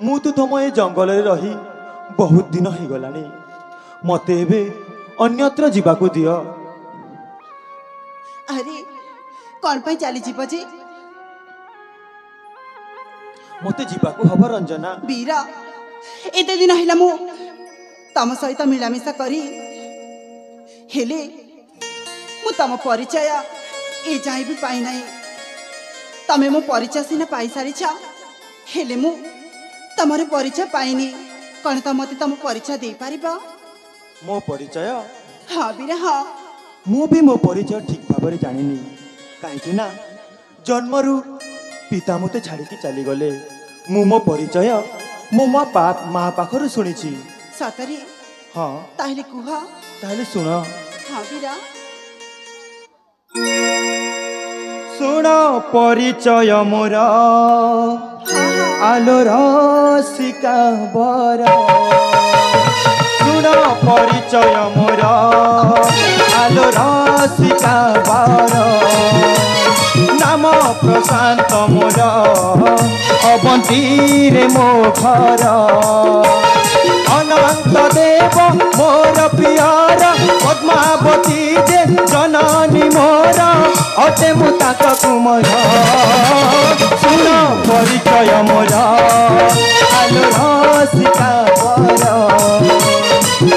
मु तो तुम ए जंगल रही बहुत दिन हो गलानी मते एबे अन्यत्र जीवाकू दियो। अरे कौन पाई चली जीव जे मते जीवाकू हब रंजना। वीर एते दिन हिला मु तम सहित मिलामिशा करी हेले मु तम परिचय ए जाए भी पाई नहीं। तमे मो परिचय सिना पाई सारी हेले मु तमर परिचय पाइनी। कौन तो मते तम परिचय दे पारिबा? मो परिचय? हाँ वीर हाँ। मु भी मो परिचय ठीक भाव जानिनी कहीं ना जन्मरू पिता मते छाड़ी चली गले। मु मो परिचय मो माँ पाखर शुणी। सतरी? हाँ ताहले कुह। ताहले सुन। हाँ वीर सुन परिचय मोर आलोर शिका बर। सुन परिचय मोर आलोर शिका बर। नाम प्रशांत मोर अवंती रे मो घर। अनंत देव मोर प्रियर पद्मावती जे जननी मोर अते मु ताक कुमर। सुन परिचय मोर आलोर शिका बर।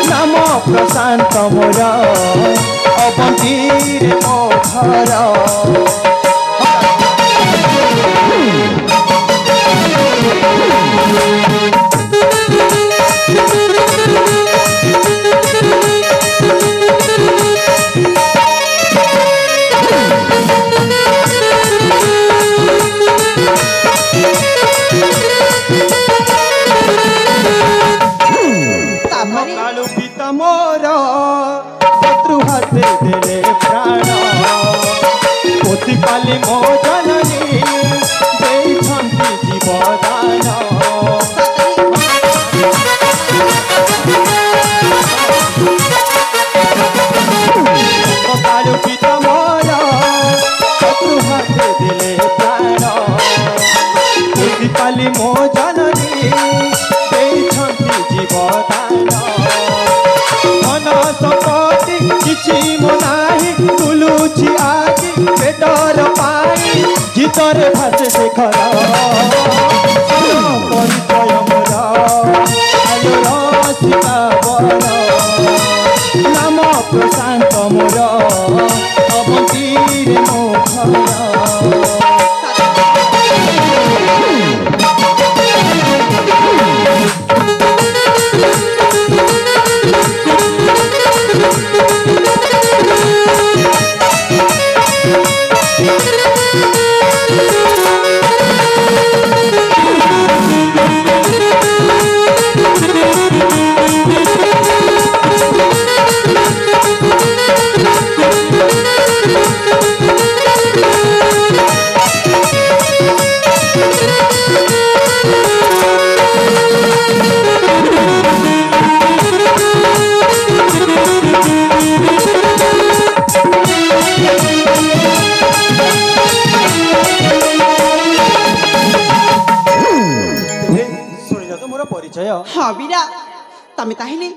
नाम प्रशांत मोर अवंती रे मो घर। कालू पिता मोर शत्रु हाथे देले प्राण। पोती पाली मो जननी देइछन्ति जीवदान। कालू पिता मोर शत्रु हाथे देले प्राण। पोती पाली मो जननी देइछन्ति जीवदान। संपत्ति किछि मो नाही तुलुछि आखि पेटर पाई जितरे भाषे शेखर। परिचय मोर आलोर शिका बर। नाम प्रशांत मोर अवंती रे मो घर। हाँ वीरा तमे ताहिले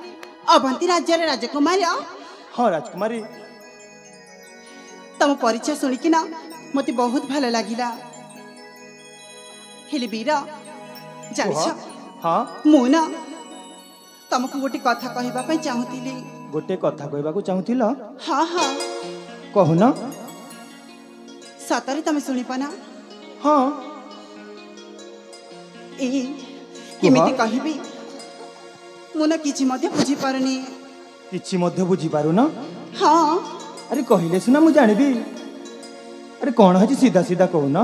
अवंती राज्य राजकुमारी। हाँ राजकुमारी। तम परिचय शुणिकी ना मते बहुत भल लगिला। हेले वीरा जानिछ हाँ मु ना तमको गोटे कथा कहबा पई चाहुतिली। गोटे कथा कहबाकू चाहुतिल? हाँ हाँ कहू ना। सतरे तमे शुणी पाना? हाँ ए केमिति कहबी मु ना किछि मध्ये बुझी पारनी। किछि मध्ये बुझी पारु ना? हाँ अरे कहिले सुना मु जानिबी। अरे कौन है सीधा सीधा कहू ना।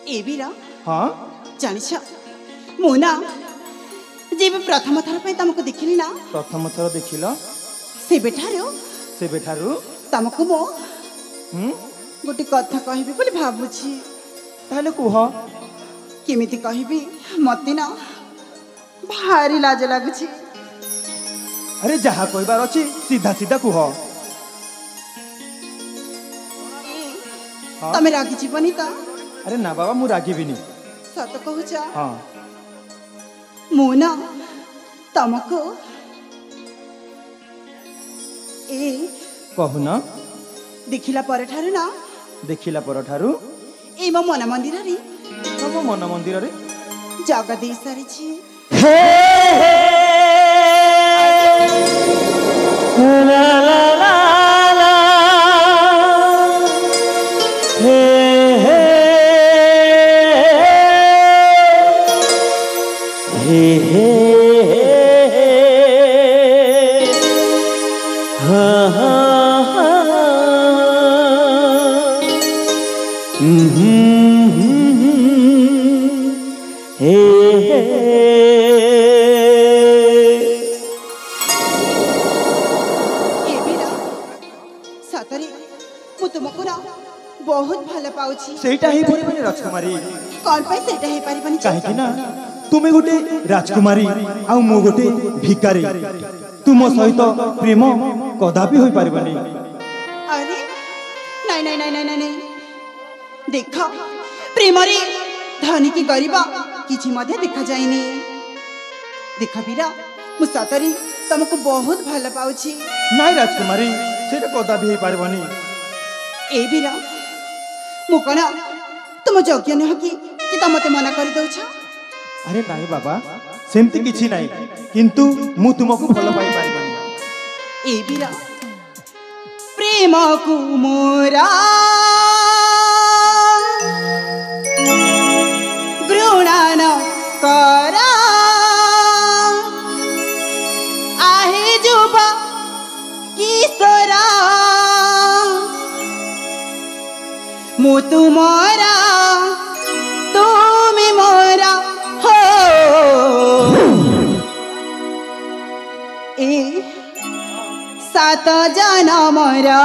ए वीरा हाँ जानिछ मु ना जेबे प्रथम थर पे तमको देखिली ना। प्रथम थर देखिला से बेठारो से बेठारू तमको मो गोटे कथा कहबी बोली भाबुछि। ताले कुह। केमिति कहबी मते ना भारी लाज लागुछि। अरे जहा कहबार अछि सीधा सीधा कुह। तमे रागी जीवनी ता? अरे ना बाबा मु रागिबिनी। सत कहूछ हाँ मु ना तुमको ए कहून देखिला पर ठारू ना देखिला परठारु ए मो मन मंदिर रे तम मन मंदिर रे जग दे सारी छी ला ला ला ला हे हे हे हे हा हा हे ए बीरा सतरे मु तुमको ना बहुत भल पाउछि सेटा ही परिबनी राजकुमारी कौन पे सेटा हे परिबनी काहे ना तुमे गोटे राजकुमारी आ मो गोटे भिकारी तुम सहित प्रेम कदापि होई परिबनी अरे नहीं नहीं नहीं नहीं नहीं देख प्रेम रे धनी की गरीब किछि मध्य देखा जाइनी देख बीरा मु सतरे तुमको बहुत भल पाउछि नाई राजकुमारी सेटा कदापि होई परिबनी ए बीरा मु कण तुम योग्य नह कि तुम मते मना कर दउछ अरे नाई बाबा सेमती किछि नाई किंतु मु तुमको भलो पाई परिबनी ए बीरा प्रेम को मोरा घृणा न करा आहे जुब किशोरा मु तुमरा तुम मोरा हो ए सात जनमरा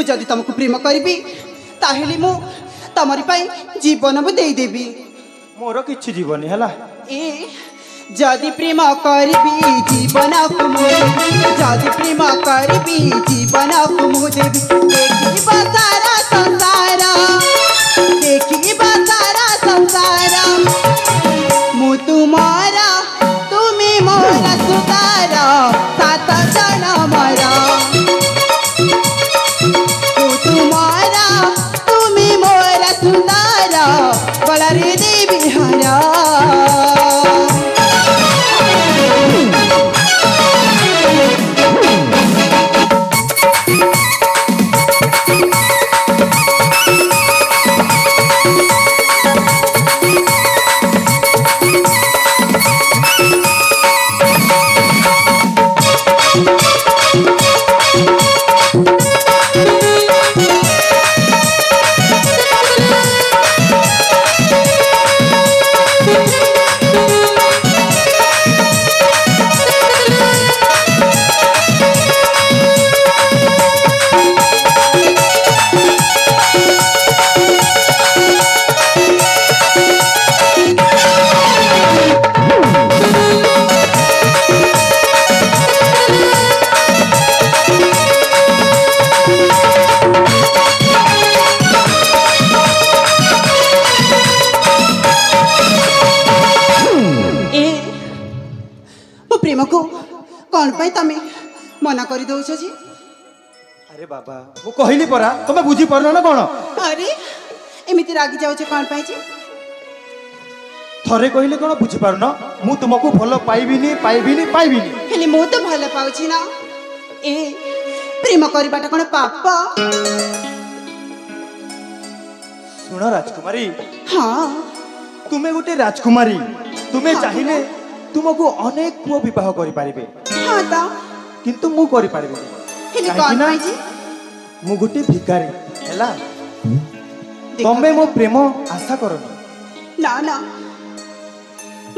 जदि तुमको प्रेम करी ताहेली मु तमरी पाई जीवन भी दे देबी मोर किछि जीवनी हला ए जदि प्रेम करी जीवन को मु जदि प्रेम करी जीवन को मु देबी देखी सारा संसार देखी सारा संसार मु तुम्हारा तुम्हें मोरा सुतार सात जनमरा बलरे देवी हरा ପାଇଁ ତମେ ମନା କରି ଦଉଛ ଯେ? अरे बाबा मु कहली परा तुम बुझी पारन ना कौन अरे एमिति रागी जाउछ कौन ପାଇଁ जे? थरे कहले कौन बुझी पारन मु तुमको भल पाइबिनी पाइबिनी पाइबिनी हेले मु तो भल पाउछि ना। ए प्रेम करबाटा कोन पाप? सुन राजकुमारी हाँ तुम्हें गोटे राजकुमारी तुम्हें हाँ, चाहिए तुमको अनेक पुओ विवाह करि पारिबे हाँ तो किंतु मु करि पारिबे हेले कौन ପାଇଁ जे? मु गोटे भिखारी हैला देखो तमे मो प्रेम आशा करनी ना ना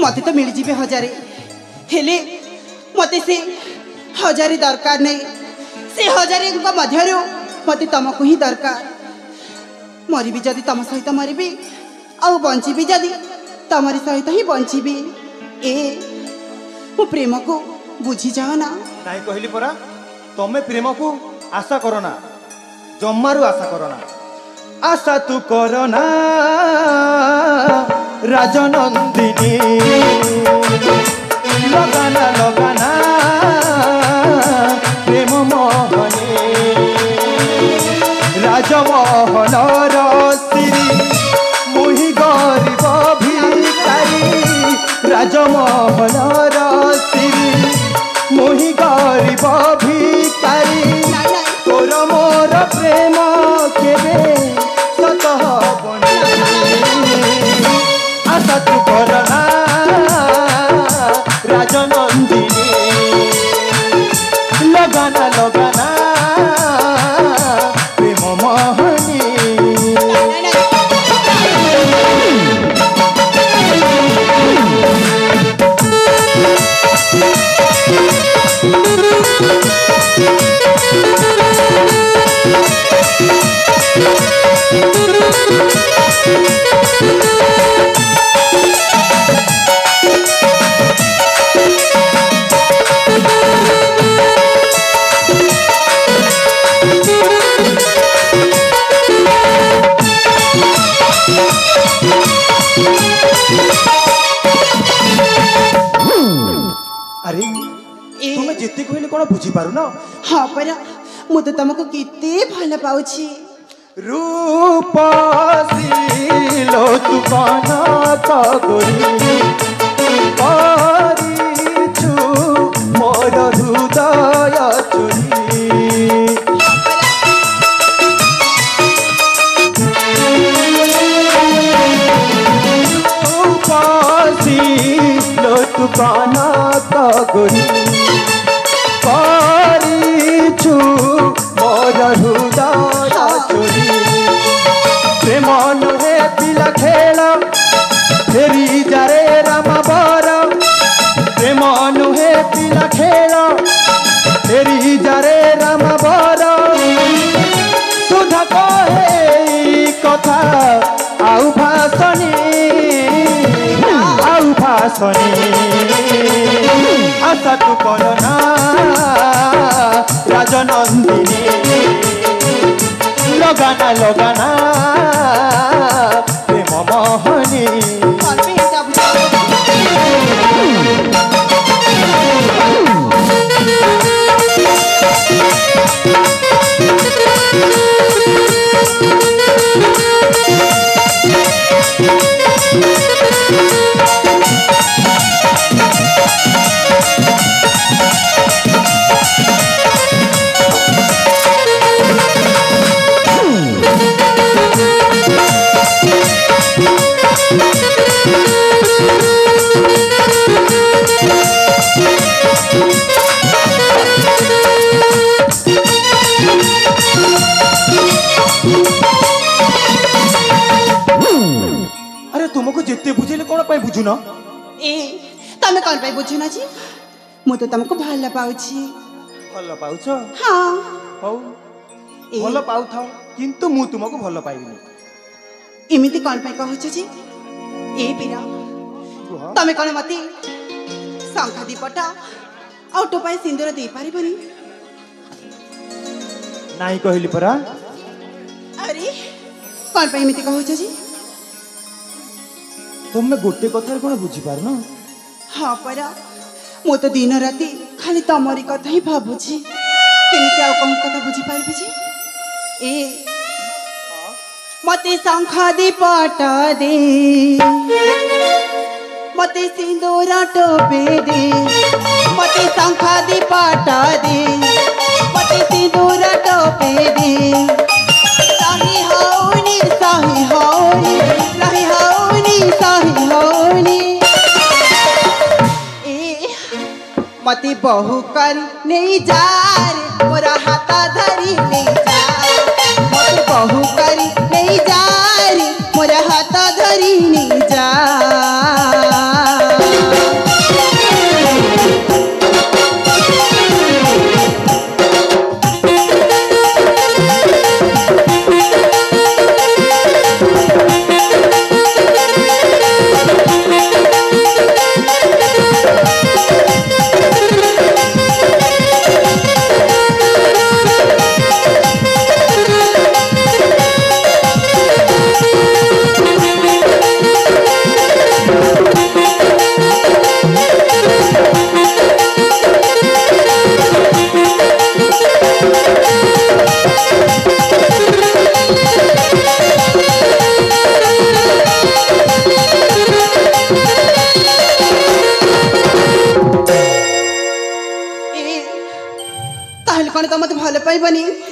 मते तो मिल जीवे हजारे हेले मते से हजारे दरकार नहीं। से हजारे मध्यरु मते तुमको ही दरकार। मरबी जदि तुम सहित मरबी आ बंचीबी जदि तमरी सहित ही बंचीबी। ए मो प्रेम को बुझी जाओ ना। नहीं कहली परा तमे प्रेम को आशा करना जम्मारू आशा करना आशा तू करना राजनंदिनी लगाना लगाना प्रेम मोहने राजमोहन रसिरी मुहि गरीब भिखारी राजमोहन रसिरी मुहि गरीब भिखारी तोर मोर प्रेम केबे सत हबनी आशा तू करना राजनंदिनी लगाना लगाना प्रेम मोहनी अरे तुम्हें जिते कहले कौन बुझी पारु ना हाँ पर मु तो तुमको किते भल पाउछि। रूपशीलो तू काना तगरी परिछु मोर हृदय चोरी रूपशीलो तू काना तगरी परिछु मोर हृदय चोरी प्रेम नुहे पिला खेल फेरी जारे राम बर प्रेम नुहे पिला खेल फेरी जारे राम बर सुधा कहे कथा आउ भाषणी आशा तू करना राजनंदिनी लगाना लगाना प्रेम मोहनी कौन पे हिसाब बुझाओ? अरे तुमको जिते बुझेले कौन पाई बुझु न ए तमे कौन पे बुझु ना जी? मु तो तुमको भल पाउछि। भल पाउछ हाँ हौ ए भल पाउथाओ किंतु मु तुमको भल पाइबिनी एमिति कौन पे कहछ जी? ए पीरा कुह तमे कौन मते शंखा दीपटा ऑटो पाए सिंदूर दे पारिबनी? नहीं कहली परा अरे कौन पे एमिति कहछ जी? तुम गोटे कथार कौन बुझी पार न हाँ परा मु तो दिन राति खाली तमरी कथा ही भावुची केमिति आउ कौन कथा बुझी पाइबी जी ए मते शंख दीपट दे मते सिंदूर टोपे दे मते शंख दीपट दे मते सिंदूर टोपे दे सही होनी सही होनी सही होनी सही होनी ए मते बहु कर नहीं जा रे मोरा हाथ धरी नहीं जा मते बहु कर नहीं जा रे मोरा हाथ धरी नहीं जा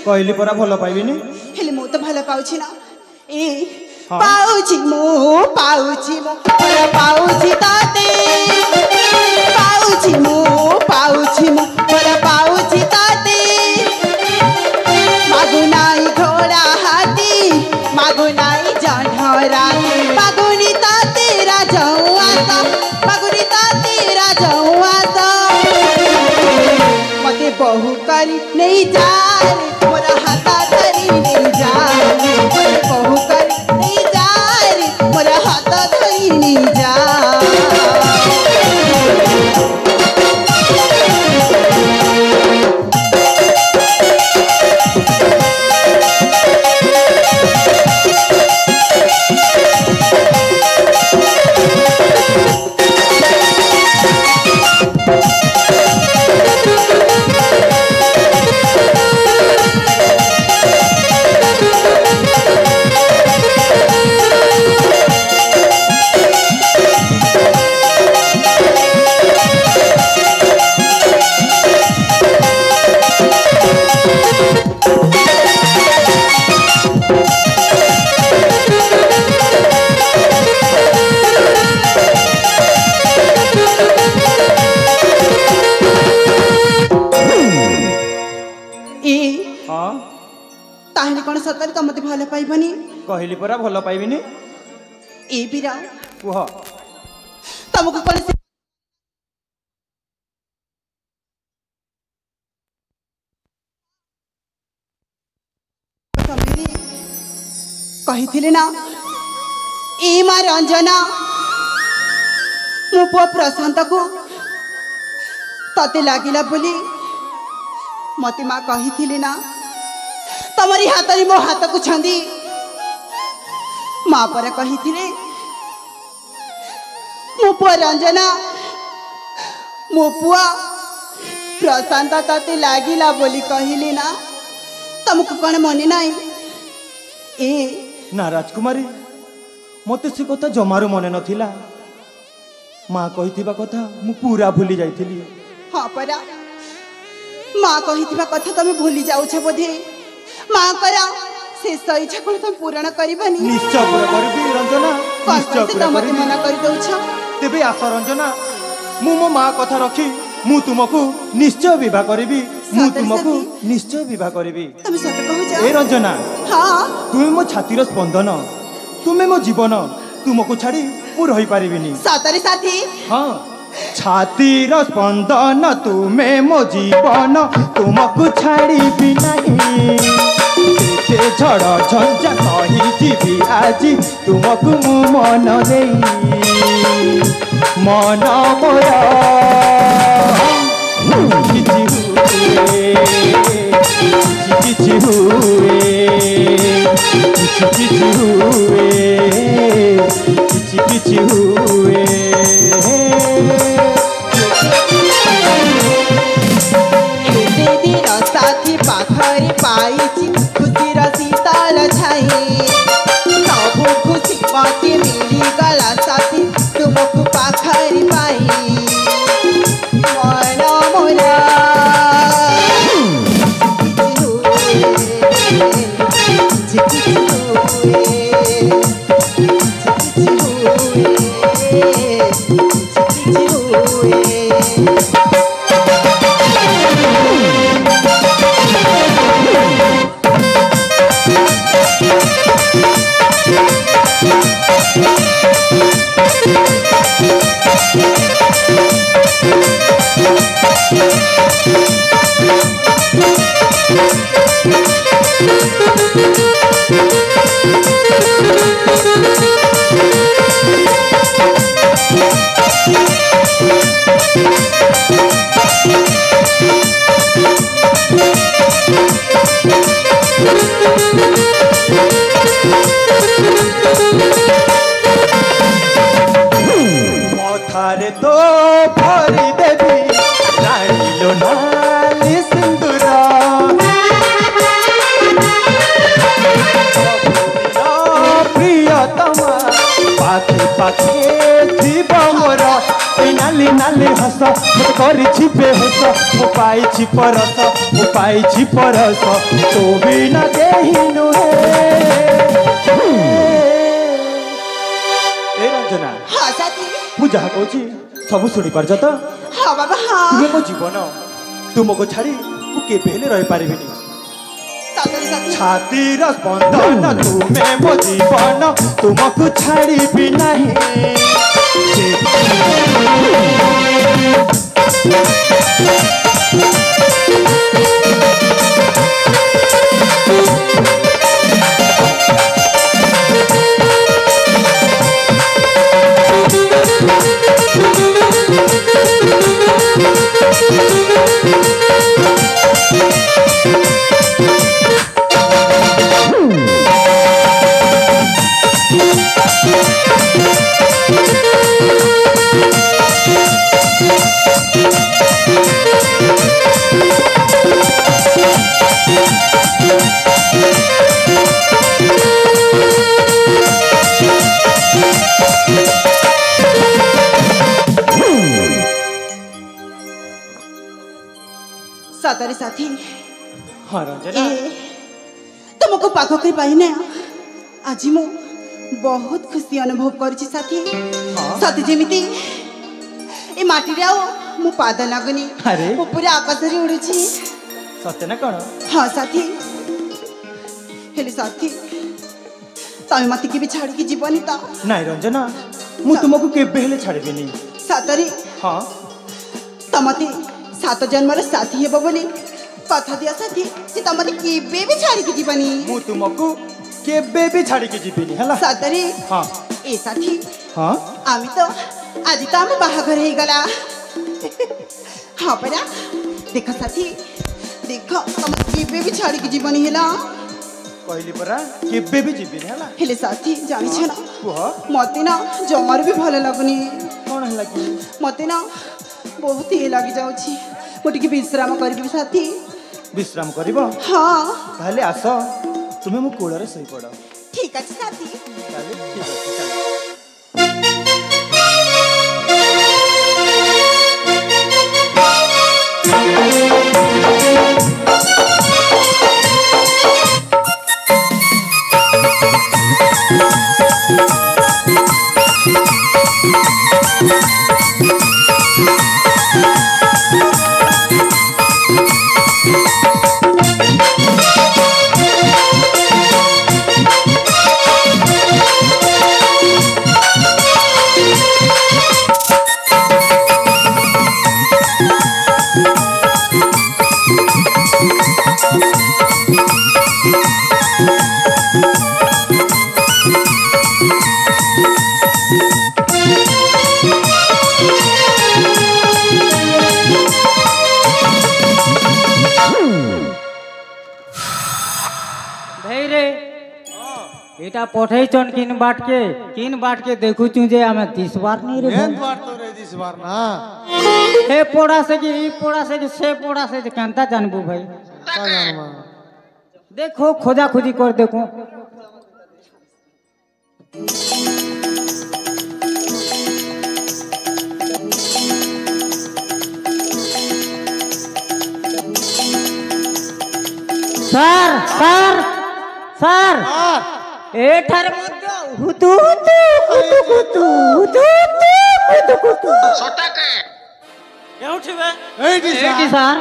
कहली परा भल पाइबिनी हेले मो तो भल पाउछि ना ए पाउछि मो भल पाउछि ताते पाउछि मो भल पाउछि ताते मागुनाई घोड़ा हाथी मागुनाई जन्हरा मागुनी ताते राजौआ त मागुनी ताते राजौआ त मते बहु करी नहीं जा मोरा हाथ धरी नहीं जा बहु कर नहीं जा रे मोरा हाथ धरी नहीं जा सतरे तो मते भल पाइबनी कहली परा भल पाइबिनी ए बीरा कुह तुमको कोन से कहिथिले ना ए मा रंजना मो पुआ प्रशांत को तते लागिला बोली मते मा कहिथिले ना तमरी हाथ मो हाथ को छंदी माँ पर कही थी मो पुआ रंजना मो पुआ प्रशांत तते लागिला बोली कहली ना तुमको कौन मने नाई ए ना राजकुमारी मते से कथा जमारू मने नथिला माँ कहिथिबा कथा मु पूरा भूली जाइथिली हाँ परा माँ कहिथिबा कथा तमे भूली जाउछ बोधे माँ करा शेष इच्छा को तुम पूर्ण करबनी निश्चय पूरा करबी रंजना निश्चय पूरा करबी मना कर दउछ तेबे आस रंजना मु मो माँ कथा रखी मु तुमको निश्चय विवाह करबी मु तुमको निश्चय विवाह करबी तुम सत कहू जा ए रंजना हां तुम मो छातीर स्पंदन तुमे मो जीवन तुमको छाड़ी मु रही पारिबिनी सतरे साथी हां छातीर स्पंदन तुमे मो जीवन तुमको छाड़ी भी नहीं से झड़ झंझा कही जीवी आज तुमको मु मन दे मन मोरा किछि हुए पाखरे पाइछि खुशीर शीतल छाई सब खुशी मते मिली गला साथी तुमको पाखरे पाई मन मोरा मथारे तो भरी देवी राणीलो नाली सिंदूर प्रियतमा पाखे पाखे जीव मोर नाली नाली हस मत बेहस मु पाई परस मु पाई परस तो बिना देहिनु ए रंजना हाँ साथी मु जहा कहूँ सब शुणी पार्छ तो हाँ बाबा हाँ तुमे मो जीवन तुमको छाड़ी मु केबे हेले रही पारिबिनी साथी साथी छातीर स्पंदन तुमे मो जीवन तुमको छाड़ी नहीं साथी साथी हाँ रंजना तुमको पाख कर पाइने आज मु बहुत खुशी अनुभव करुछि साथी साथी जेमिति ए माटी रे मु पाद लागुनी अरे मु पूरा आकाश रे उड़ुछि सत्य ना कौन हाँ साथी हेले साथी तमे मते के भी छाड़ के जीवनी ता नहीं रंजना मु तुमको केबे हेले छाड़बिनी सातरी हाँ तमते 7 जन्मर साथी हेबो बोली कथा दिया साथी से तमते केबे भी छाड़ के जीवनी मु तुमको केबे भी छाड़ी के जीविनी हला सातरी हाँ ए साथी हाँ आमी तो आज तो आम बाहाघर हो गला हाँ परा देख साथी देख तुम केबे भी छाड़ी के जीवनी हेला कहली परा केबे भी जीविनी हला हेले साथी जानी छ ना कुह मते ना जमार भी भले लगुनी कौन है लगी मते ना बहुत ही लगी जाउछि मोटी विश्राम करबी साथी विश्राम करिबो हाँ ताले आस तुमे मु कोड़ रे सही पड़ ठीक अछि साथी ताले ठीक अछि चल एटा पठेचन किन बाट के देखु छु जे हमें 10 बार नहीं रे मेन बात तो रे 10 बार ना हे पोड़ा से कि ई पोड़ा से कि से पोड़ा से जे कांता जानबू भाई देखो खोजा खोजी कर देखो। सर सर सर एठर मत हुतु हुतु हुतु हुतु हुतु हुतु हुतु सटाके केउठिबे एठी सर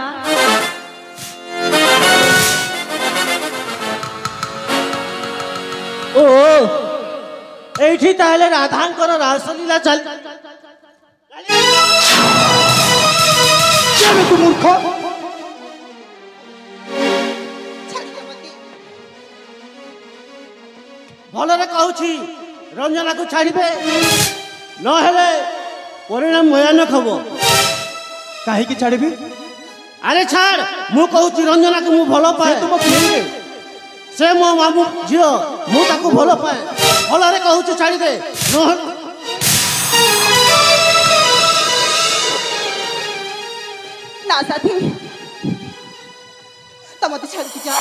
ओ एठी ताले राधांकर रासलीला चल क्या रे तू मूर्ख भलरे कहूची रंजना को छाड़िबे न हेले परिणाम भयानक हबो। काहे की छाड़बी अरे छाड़ मु कहूची रंजना को मु भलो पाए तुम प्रिय से मो मामू झियो मु ताको भलो पाए भलरे कहूची छाड़ी दे न ना साथी तम तो छाड़ के जा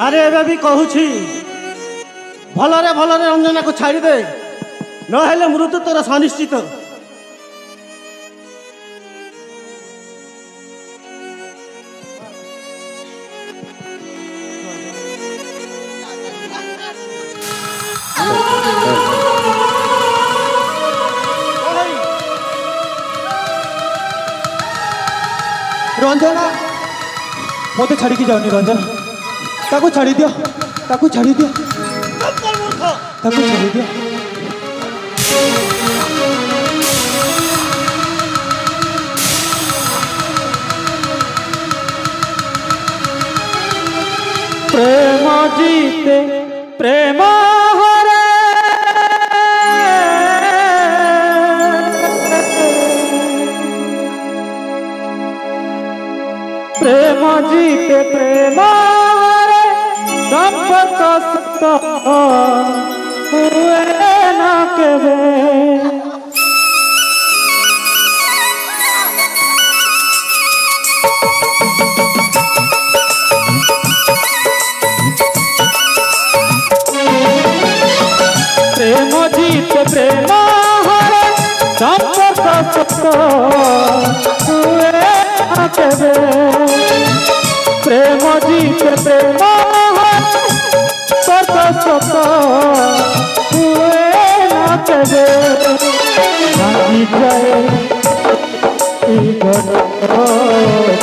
अरे एबे भी कहूची भलरे भलरे रंजना को छाड़ी दे न हेले मृत्यु तोर सुनिश्चित। रंजना मत छाड़ी की जाओनी रंजना ताको छाड़ी दियो ताको छाड़ी दियो ताको छाड़ी दियो प्रेम जीते प्रेम हरे प्रेम जीते प्रेम हरे संपर्क सत हुए ना केवे प्रेम जीते प्रेम हरे संपर्क सत हुए ना केवे प्रेम जीते प्रेम हरे संपर्क सत हुए ना केवे भागी जाए घर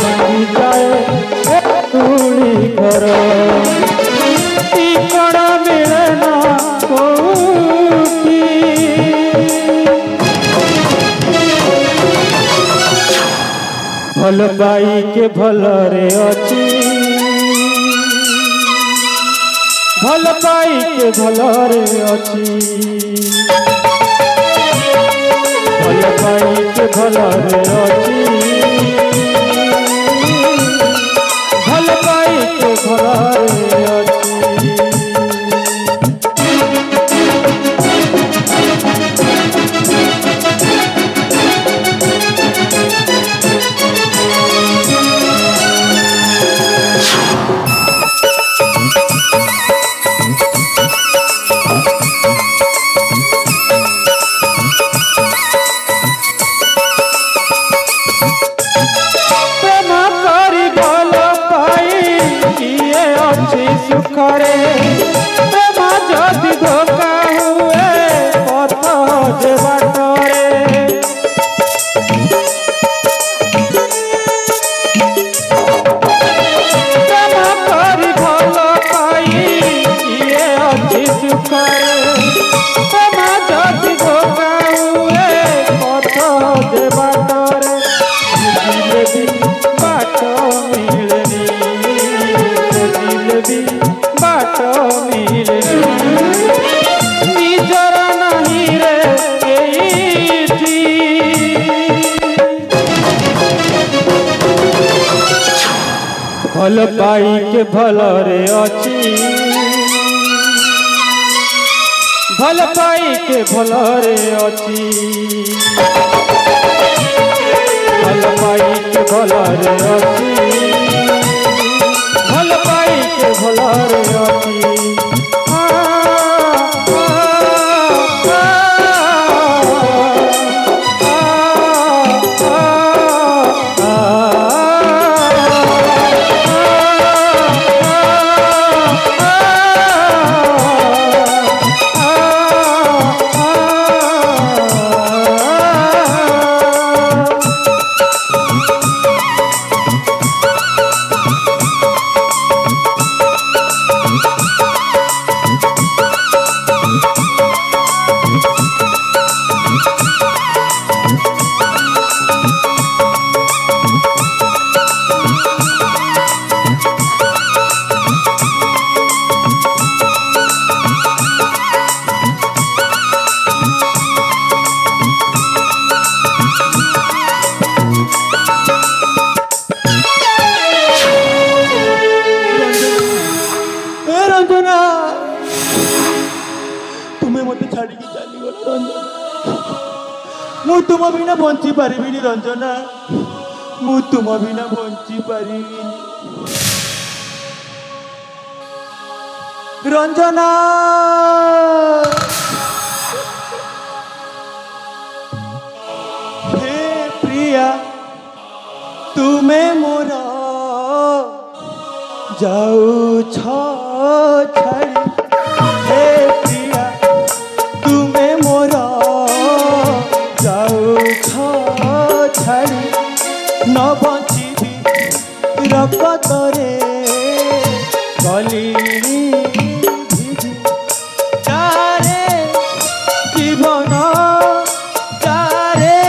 भागी जाए तुली घर कण मिले ना कोठी भल पाई के भलरे अच्छी भल पाई के भलरे अच्छी भलरे अछि भल पाई के भलरे अछि सुखरे प्रेम जदि धोखा हुए पथ जे बाटरे प्रेम करी भल पाई किए अछि सुखरे प्रेम जदि धोखा हुए पथ जे बाटरे बुझिले भी बाट मिलनी भी बाट मिलनी निजर नहीं रे एइठी भल पाई के भलरे अछि भल पाई के भलरे अछि भल पाई के भलरे अछि भल पाई के भलरे अछि रंजना तुम्हें मत छाड़ी चली गल रंजना मु तुम बिना बंची पारिबिनी रंजना मु तुम बिना बंची पारिबिनी रंजना हे प्रिया तुम्हें मोरा जाऊ छाड़ी हे प्रिया तुम्हें मोरा जाऊ छाड़ी न बचिबी रकतरे गली भिजी तारे जीवन तारे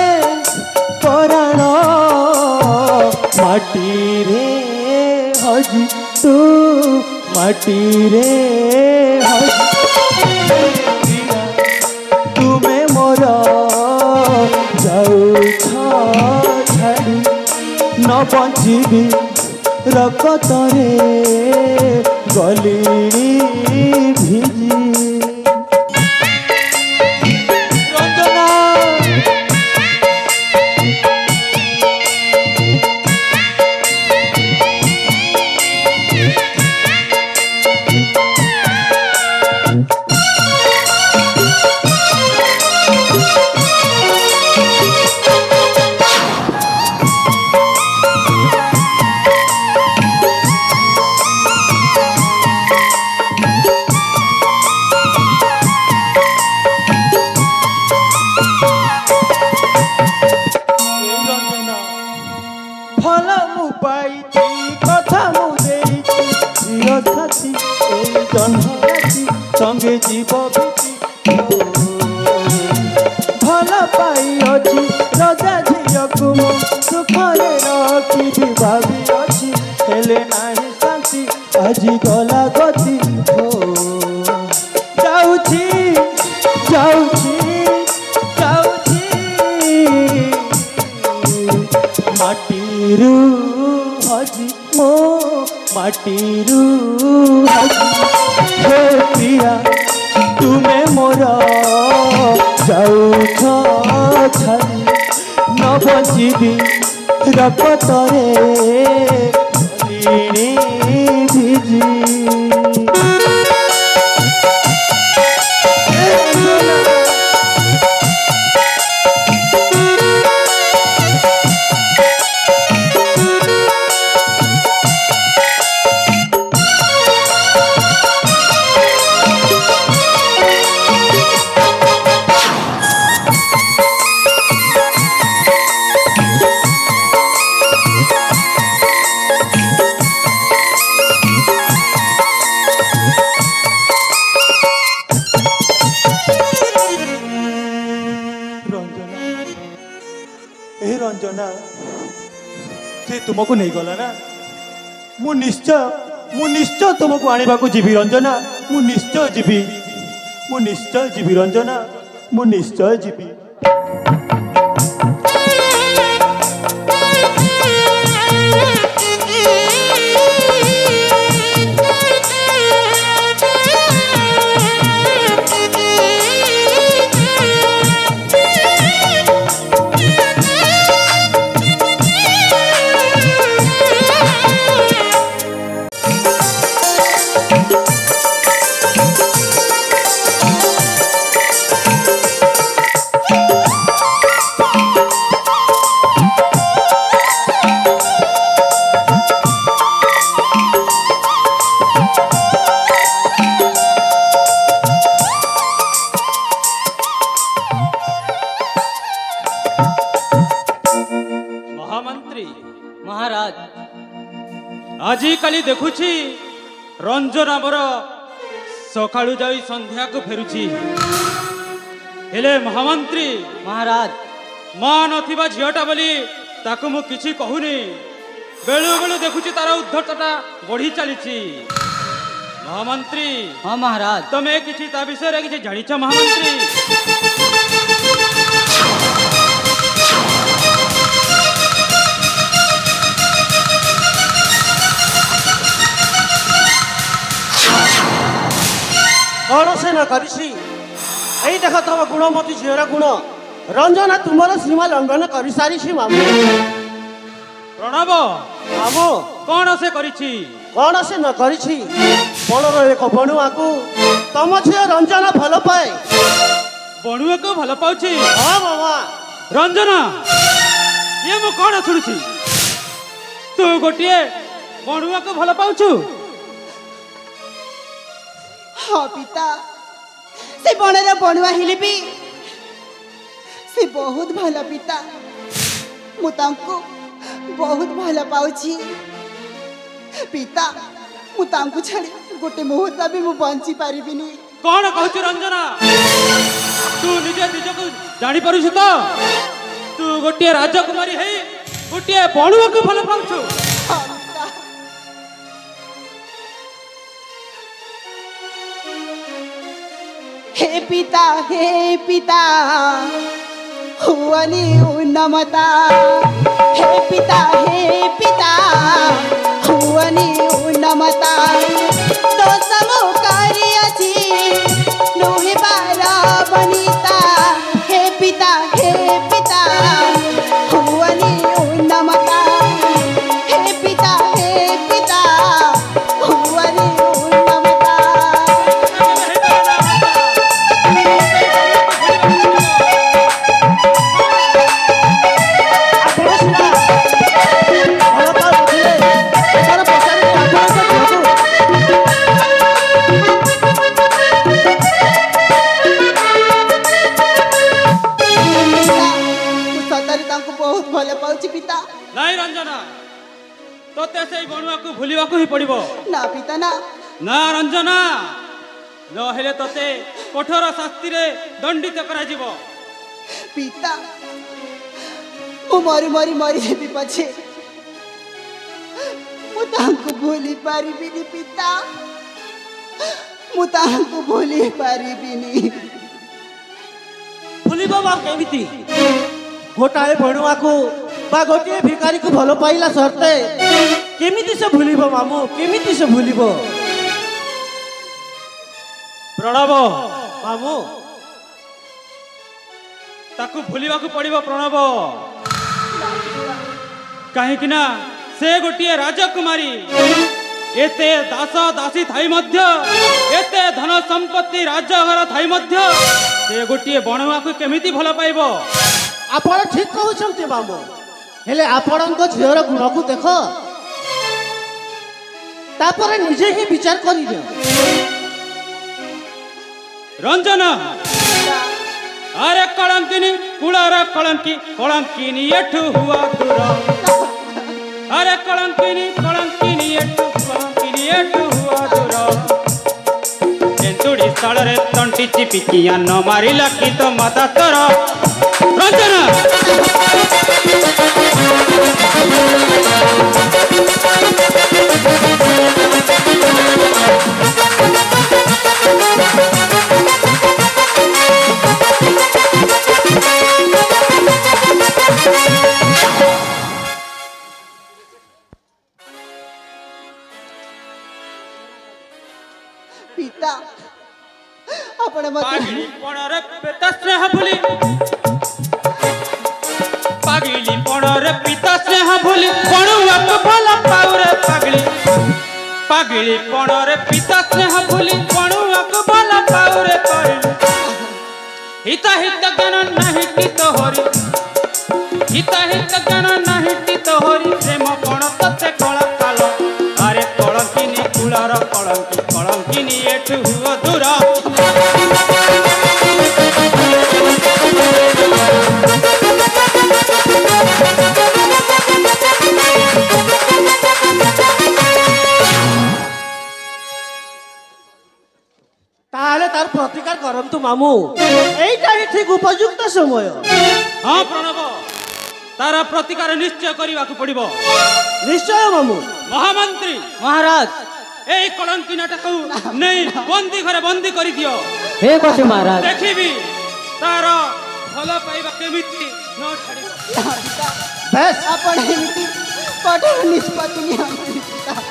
पराण माटी रे हजी तू माटी रे तुम्हें मोर जाऊ छाड़ी न बचिबी रकतरे गली भिजी रंजना फल मु पाई कथा मु देइछि प्रिय साथी ए जन्मराशि संगे जीव बीती फल पाई अछि रजा झियकु मु सुखरे रखिबि भाबी अछि हेले नाही शांति আজি गला गति हो जाउछि जाउछि जाउछि ମାଟିରୁ ହଜି ମୋ ମାଟିରୁ ହଜି ହେ ପ୍ରିୟା ତୁମେ ମୋର ଯାଉଛ ଛାଡ଼ି ନ ବଞ୍ଚିବି ରପତରେ ଗଲିଣି ଭିଜି रंजना से तुमको नहीं गला ना मु निश्चय तुमको आने जीवी रंजना मु निश्चय जीवी रंजना मु निश्चय जीवी महाराज आजिकाली देखुची रंजन आमर सकाळू जाई संध्या को फेरुची हेले महामंत्री महाराज मां नथिबा झियोटा बोली ताकु मु किछि कहूनी बेलु बेलु देखुची तार उद्धतटा बढ़ी चलीची महामंत्री हाँ महाराज तमे किछि ता विषय रे किछि जानिछ महामंत्री कौन से न करिसी यही देख तुम गुणमती झीर गुण रंजना तुमर सीमा लंघन कर सारी मामू प्रणव मामू कौन से करिछि कौन से न करिछि बणर एक बणुआ को तुम झील रंजना भल पाए बणुआ को भल पाउछि हाँ मामा रंजना ये मु कौन शुणुछि तू गोटे बणुआ को भल पाउछु हाँ पिता से बणर बणुआ हेले भी से बहुत भल पिता मु तांको बहुत भल पाउछि पिता मु तांको छाड़ी गोटे मुहूर्त भी मु बंची पारिबिनी कौन कहछु रंजना तू निजे निजको जानी पारुछु तो तू गोटे राजकुमारी है गोटे बणुआ को भल पाउछु हाँ पिता हे पिता हुवनी उन्नमता हे पिता हुवनी उन्नमता तो समकारी अछि नुहिबार बनिता हे पिता हुवनी उन्नमता हे पिता हुवनी उन्नमता पिता नहीं रंजना तोते से बणुआ को भूलिबा को ही पड़िबो ना पिता ना ना रंजना न हेले तोते कठोर शास्ति रे दंडित करा जीवो पिता मु मरी मरी जेबी पछे मु तांको भूली पारिबिनी पिता मु तांको भूली पारिबिनी भूलिबा बा केमिति गोटाए बणुआ को बा गोटे भिखारी को भल पाइला सरते केमिति से भूलिबो मामू केमिति से भूलिबो प्रणव मामू ताकू भूलिबाकू पड़िबो प्रणव काहेकि ना से गोटे राजकुमारी एते दास दासी थाई मध्य एते धन संपत्ति राजघर थाई मध्य से गोटे बणुआ को केमिति भल पाइबो आपण ठीक कहउछन्ते मामू हेले आपणक झियर गुण को देख तापर निजे ही विचार करियो रंजन अरे कलंकिनी कुलार कलंकी कलंकिनी एठू हुआ दूर अरे कलंकिनी एठू हुआ दूर तेंतुड़ी सालरे तंटी चिपिकिया न मारिला कि तो माता तोर रंजन पिता आपण मत पागिली पणरे पिता स्नेह भूली पागिली पणरे पिता स्नेह भूली पणुआक भल पाउरे पागिली पागिली पणरे पिता स्नेह भूली पणुआक भल पाउरे पाइली हित ज्ञान नाही कि तोहरी हित ज्ञान नाही कि तोहरी प्रेम पण तते कला काल अरे कलंकिनी कुलार कलंकी कलंकिनी एठू हुआ दूर ताले तार प्रतिकार करंतु मामू एइटा ही ठीक उपयुक्त समय हाँ प्रणव तारा प्रतिकार निश्चय करने पड़ो निश्चय मामू महामंत्री महाराज ए कलंकी नाटक नहीं बंदी घरे बंदी कर दियो ठीक अछि महाराज देखिबी तार भल पाइबा केमिति न छाड़िबो बस आपण एमिति कठोर निष्पत्ति नियंत्री पिता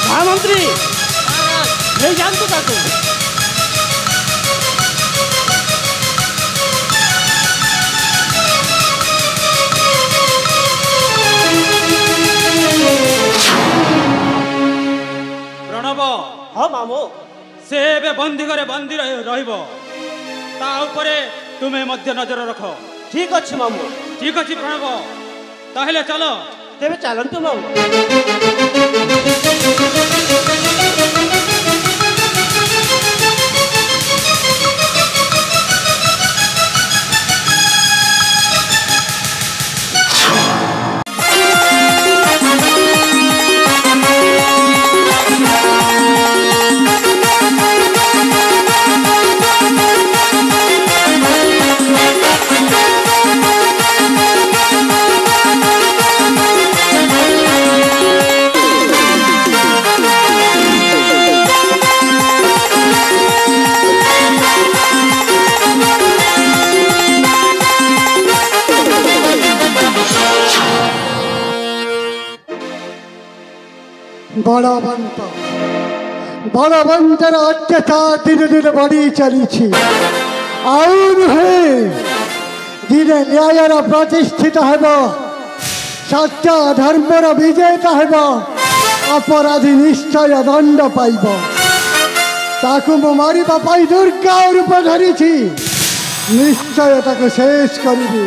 महामंत्री नहीं जानतो ताको प्रणव हाँ मामू से बे बंदी घरे बंदी रहिबो ता ऊपरे तुमे मध्य नजर रख ठीक अछि मामू ठीक अछि प्रणव ताहले चलो तेबे चलंतु मामू बड़वंतर अत्याचार दिन दिन बढ़ी चली दिने न्यायर प्रतिष्ठित हेब सत्य धर्मर विजेता हेब अपराधी निश्चय दंड पाइब ताकू मु मारिबा पाई दुर्गा रूप धरी निश्चय ताकू शेष करिबी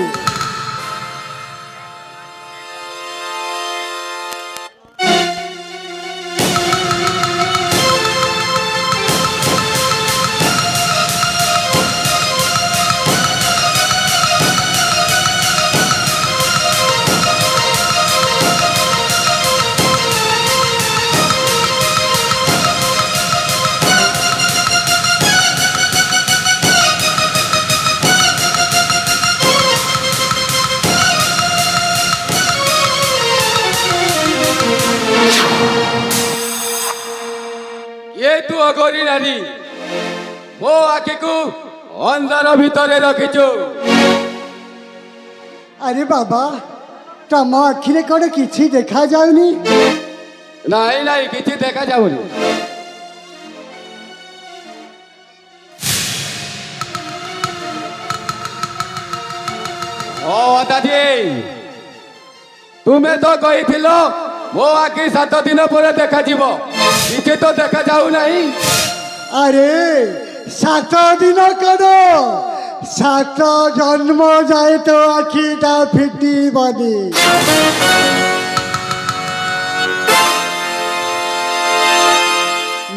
तू अगोरी नारी मो आखि को अंधार भितर रखिचु अरे बाबा तम आखिरे कौन किछि देखा जाउनी नहीं नहीं किछि देखा जाउनी ओ दादी तुम्हें तो कही मो आखि 7 दिन पर देखा जीवो किछि तो देखा जाऊ नहीं अरे 7 दिन करो 7 जन्म जाए तो आखिटा फिटी बनी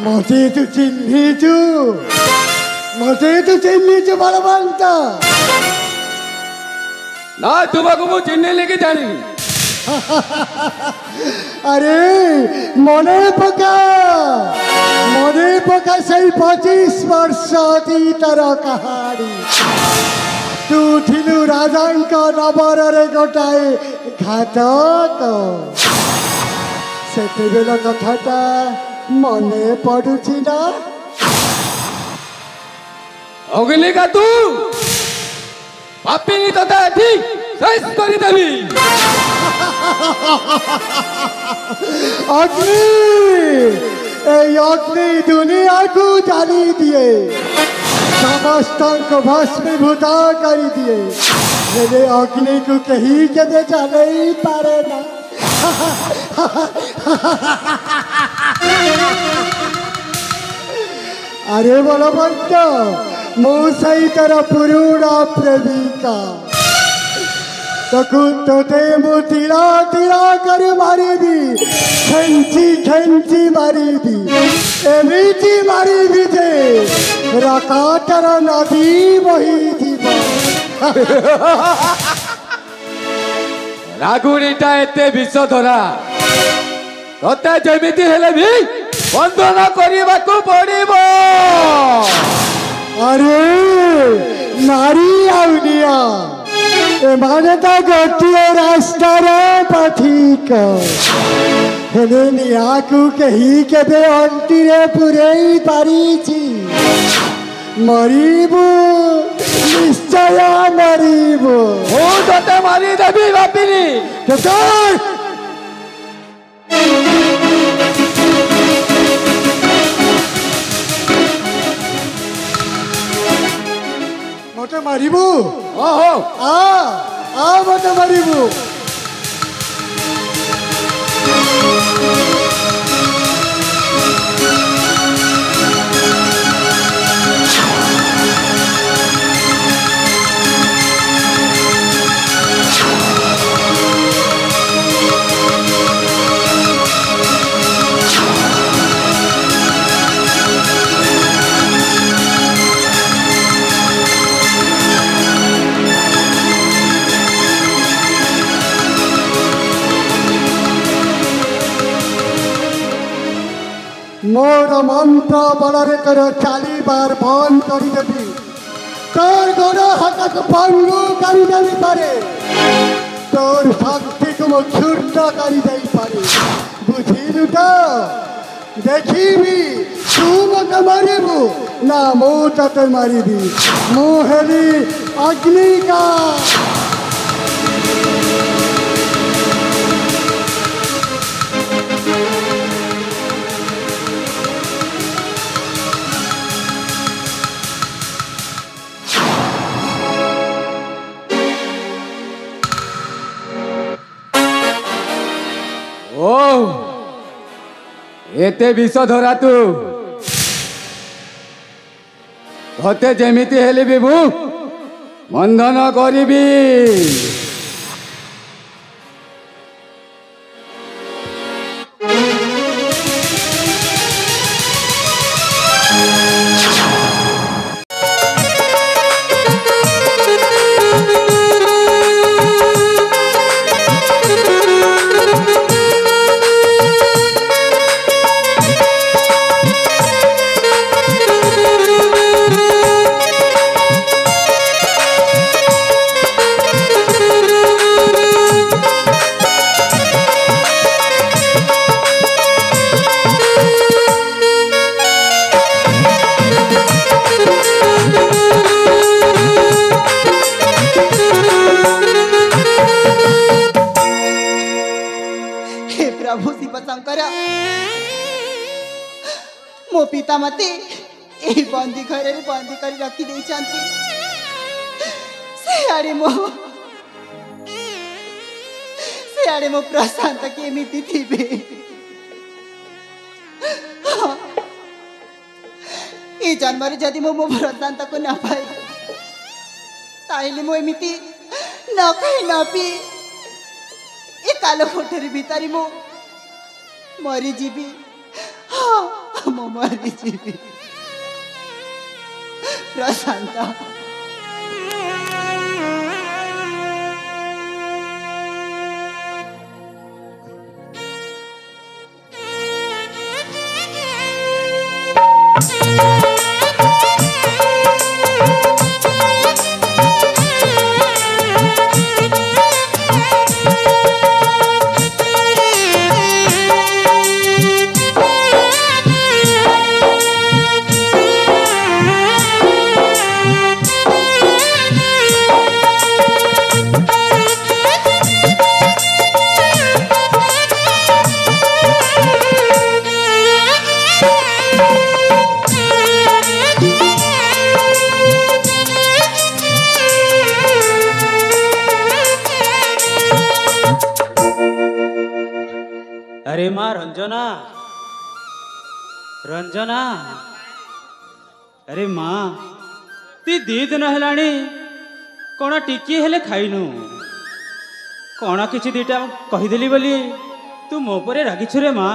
मते तू चिन्हिचु बलवंत ना तुमको मु चिन्ह लेके जानी अरे मने पका सही 25 वर्ष अतीतर कहानी तू थिलु राजांक नबर रे गोटाए घातक सेतेबेल कथाटा मने पडुछि ना अगली का तू पापिनी तो ठीक शेष कर देवी अग्नि दुनिया को जाली दिए समस्त को भस्मीभूत कर दिए मेरे अग्नि को कहीं के जाने ही पारे ना अरे बलवंत मो सही तरह पुरुड़ा प्रेमिका तोते मु तिला तिला कर मारिबी खेंची मारिबी एमिति मारिबी जे रकाटर नदी बही जीवा रागुड़ीटा एते विष धरा तोते जेमिति हेले भी बंधन करने को पड़िबो अरे नारी आउनिया एमाने तो गोटिए रास्ता रे पथिक हेले नियाकू कही केबे अंती रे पुरेई पारिछि मरिबु निश्चय मरिबु ओ तोते मारी देबी बापिनी मते मारिबु ओहो आ मते मारिबु मोर मंत्र बलरे कर 40 बार बंद कर देबी तोर गोड़ हाथ पंगु कर देबी पारे तोर शक्ति को क्षुद्र कर देई पारे बुझिलु तो देखिबी तू मते मारिबु ना मो तते मारिबी मो हेली अग्नि का एते विष धरा तू तोते जेमिति हेले भी मु बंधन करिबी शिव शंकर मो पिता मते यही बंदी घर में बंदी कर रखी दे सियाड़े मो प्रशांत केमिति थिबे ए जन्म जदि मो प्रशांत को न पाए ताइले मो एमिति न खाई न पी ए कालो कोठरी भितर मो मरी जीवी हाँ मो मरी जीवी प्रशांत अरे माँ रंजना रंजना अरे माँ ती दी दिन है कौन टिकी हेले खाइनु कौन किसी दीटा कहीदेली बोली तू मो पर रागिछु रे माँ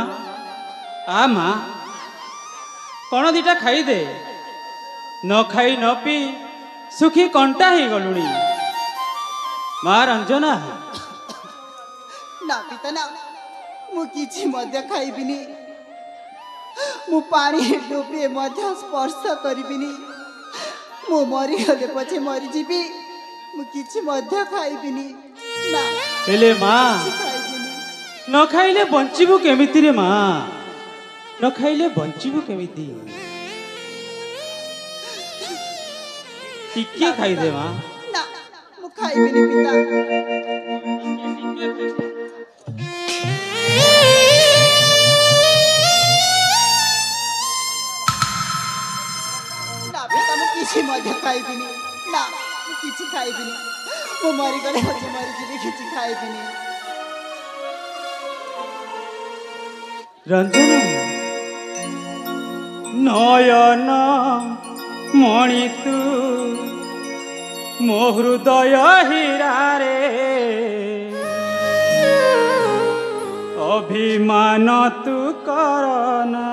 आ माँ कौन दीटा खाईदे न खाई न पी सुखी कंटा ही गलुणी माँ रंजना ना पिता ना मु किछि मध्य खाइबिनी मु पानी डोबे मध्य स्पर्श करिबिनी मु मरी गले पछे मरी जीबी मु किछि मध्य खाइबिनी ना हेले माँ खाइबिनी न खाइले बंचिबु केमिति रे माँ न खाइले बंचिबु केमिति टिके खाई दे माँ ना मु खाइबिनी पिता किसी मध्य खाइबिनी ना किसी खाइबिनी मो मरी गले पछे मरी जीबी किछि खाइबिनी रंजना नयन मणि तू मो हृदय हीरा रे अभिमान तू करना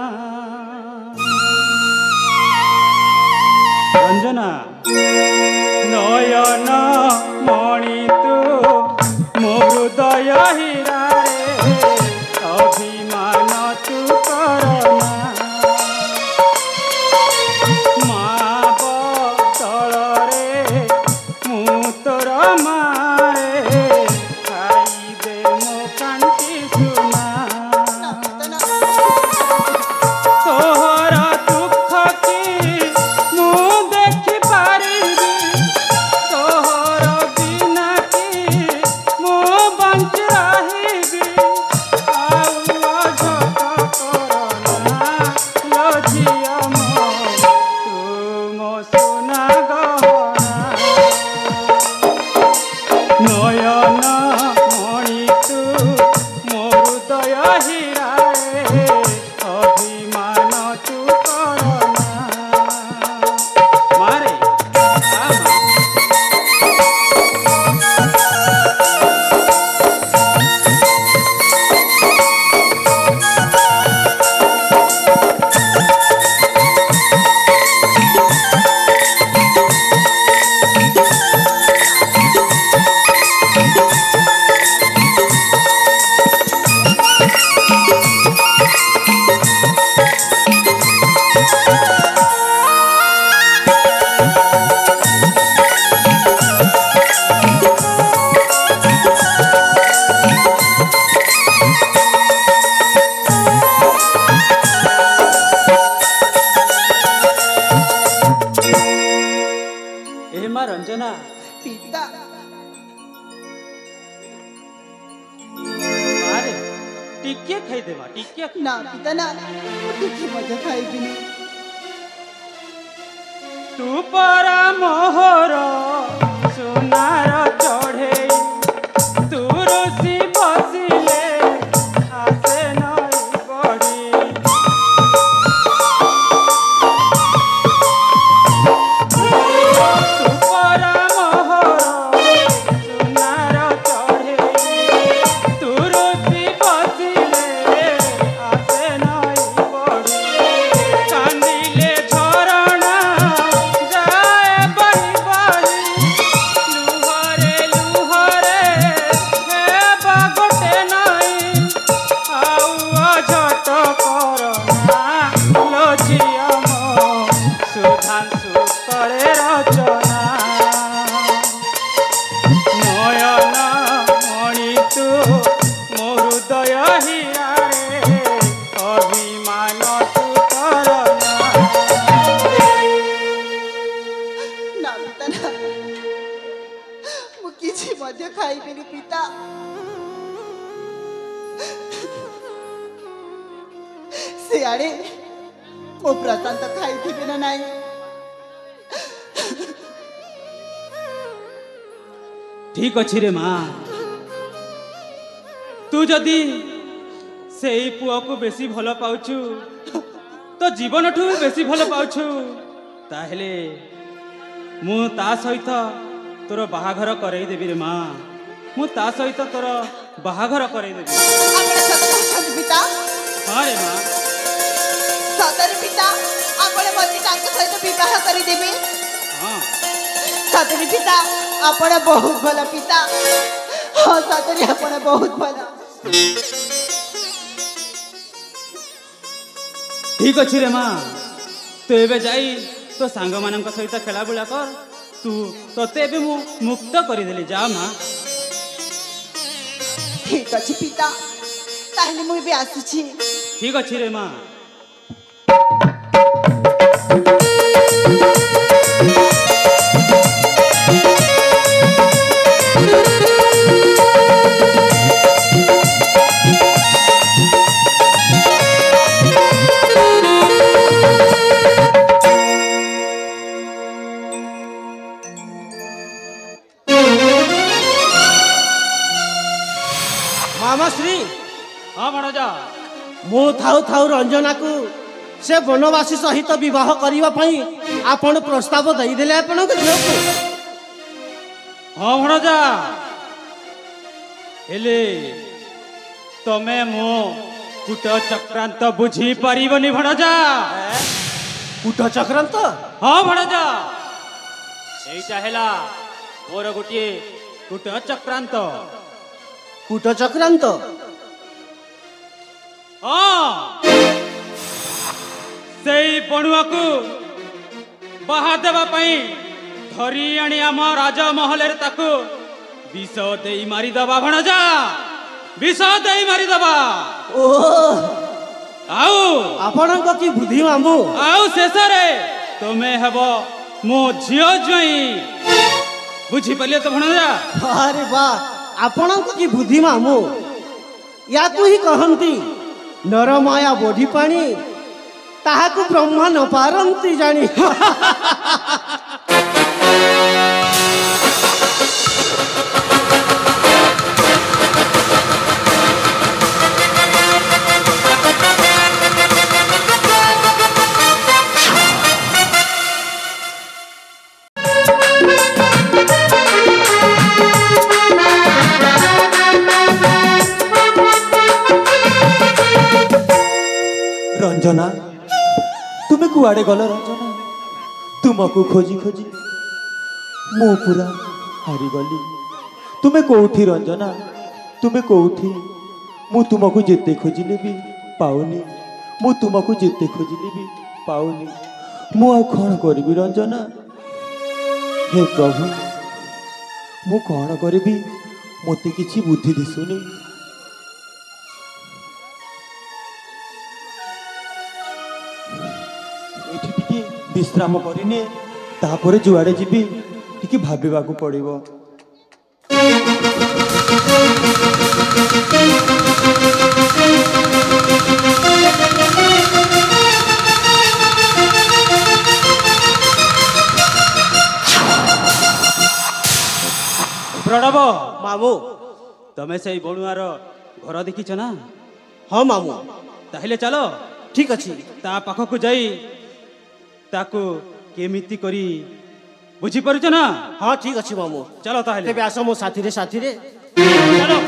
रंजना नयन मणि तू मो हृदय हीरा रे अभिमान तू करना माँ बदल रे मु तोर मारे खाइदे मो कांटी सुना तोहर दुख की मु देखि पारिबी तोहर बिना की मु बंच रहिबी आउ झट करना लो झिया मो तू मो सोना गहना नयन मणि तू मो हृदय हीरा रे अभिमान तू करना मारे ए माँ रंजना पिता मारे टिके ଖାଇଦେବା ଟିକେ ନା ପିତା ନା ଟିକେ ମଧ୍ୟ ଖାଇବିନି। ତୁ ପରା ମୋହର ସୁନାର ଚଢ଼େଇ ତୁ ରୁଷି ବସିଲେ ଆସେ ନଈ ବଢ଼ି ତୁ ପରା ମୋହର ସୁନାର ଚଢ଼େଇ ତୁ ରୁଷି ବସିଲେ ଆସେ ନଈ ବଢ଼ି କାନ୍ଦିଲେ ଝରଣା ଯାଏ ବହି ବହି ଲୁହରେ ଲୁହରେ ହେବା ଗୋଟେ ନାଇଁ ଆଉ ଅଝଟ କରନା ଲୋ ଝିଅ ମୋ ସୁଧାଂଶୁ କରେ ରଚନା ନୟନ ମଣି ତୁ ମୋ ହୃଦୟ ହୀରାରେ ଅଭିମାନ ତୁ କରନା ନା ପିତା ନା ମୁଁ କିଛି ମଧ୍ୟ ଖାଇବିନି ପିତା। ସିଆଡ଼େ ମୋ ପ୍ରଶାନ୍ତ ଖାଇଥିବେ ନା ନାଇଁ? ঠিক ଅଛି ରେ ମା ତୁ ଯଦି ସେଇ ପୁଅକୁ ବେଶୀ ଭଲ ପାଉଛୁ ତ ଜୀବନଠୁ ବି ବେଶୀ ଭଲ ପାଉଛୁ ତାହେଲେ ମୁଁ ତା ସହିତ ତୋର ବାହାଘର କରେଇଦେବି ରେ ମା ମୁଁ ତା ସହିତ ତୋର ବାହାଘର କରେଇଦେବି ଆପଣ ସତ କହୁଛନ୍ତି ପିତା? ହଁ ରେ ମା ସତରେ ପିତା ଆପଣ ମୋତେ ତାଙ୍କ ସହିତ ବିବାହ କରିଦେବେ? ହଁ ସତରେ ପିତା ଆପଣ ବହୁତ ଭଲ ପିତା। ହଁ ସତରେ ଆପଣ ବହୁତ ଭଲ। ঠিক ଅଛି ରେ ମା ତୁ ଏବେ ଯାଇ ତୋ ସାଙ୍ଗମାନଙ୍କ ସହିତ ଖେଳାବୁଲା କର ତୋତେ ଏବେ ମୁଁ ମୁକ୍ତ କରିଦେଲି ଯା ମା ଠିକ ଅଛି ପିତା ତାହେଲେ ମୁଁ ଏବେ ଆସୁଛି। ঠিক ଅଛି ରେ ମା ମାମାଶ୍ରୀ ହଁ ଭଣଜା ମୁଁ ଥାଉ ଥାଉ ରଞ୍ଜନାକୁ ସେ ବନବାସୀ ସହିତ ବିବାହ କରିବା ପାଇଁ ଆପଣ ପ୍ରସ୍ତାବ ଦେଇଦେଲେ ଆପଣଙ୍କ ଝିଅକୁ। ହଁ ଭଣଜା ହେଲେ ତମେ ମୋ କୂଟ ଚକ୍ରାନ୍ତ ବୁଝି ପାରିବନି ଭଣଜା କୂଟ ଚକ୍ରାନ୍ତ? ହଁ ଭଣଜା ସେଇଟା ହେଲା ମୋର ଗୋଟିଏ କୂଟ ଚକ୍ରାନ୍ତ କୂଟ ଚକ୍ରାନ୍ତ? ହଁ ସେଇ ବଣୁଆକୁ ବାହା ଦେବା ପାଇଁ ଧରି ଆଣି ଆମ ରାଜମହଲରେ ତାକୁ ବିଷ ଦେଇ ମାରିଦବା ଭଣଜା ବିଷ ଦେଇ ମାରିଦବା ଓ ଆଉ ଆପଣଙ୍କ କି ବୁଦ୍ଧି ମାମୁଁ। ଆଉ ଶେଷରେ ତୁମେ ହେବ ମୋ ଝିଅ ଜ୍ୱାଇଁ ବୁଝିପାରିଲେ ତ ଭଣଜା ଆରେ ବା ଆପଣଙ୍କ କି ବୁଦ୍ଧି ମାମୁଁ। ୟାକୁ ହିଁ କହନ୍ତି ନରମାୟା ବଢି ପାଣି ତାହାକୁ ବ୍ରହ୍ମା ନ ପାରନ୍ତି ଜାଣି। रंजना तुम्हें कुआड़े गल रंजना तुमको खोजी खोजी मु पूरा हारी गली तुम्हें कौठी रंजना तुम्हें कौठी मु तुमको जेते खोजिले भी पाऊनी मु तुमको जेते खोजिले भी पाऊनी मु आ कौन करी रंजना हे प्रभु मु कौन करी मते किछि बुद्धि दिसुनी विश्राम करने तापर जुआड़े जीवी टी भाविबाकू पड़िबो। तमे से बणुआर घर देखिछ ना? हाँ मामू। ताहिले चलो ठीक अच्छी ता पाखकु जाई ताकू केमिति करी बुझी पारुछ ना? हाँ ठीक अच्छी मामू। चलो ताहिले तेबे आस मो साथी रे चलो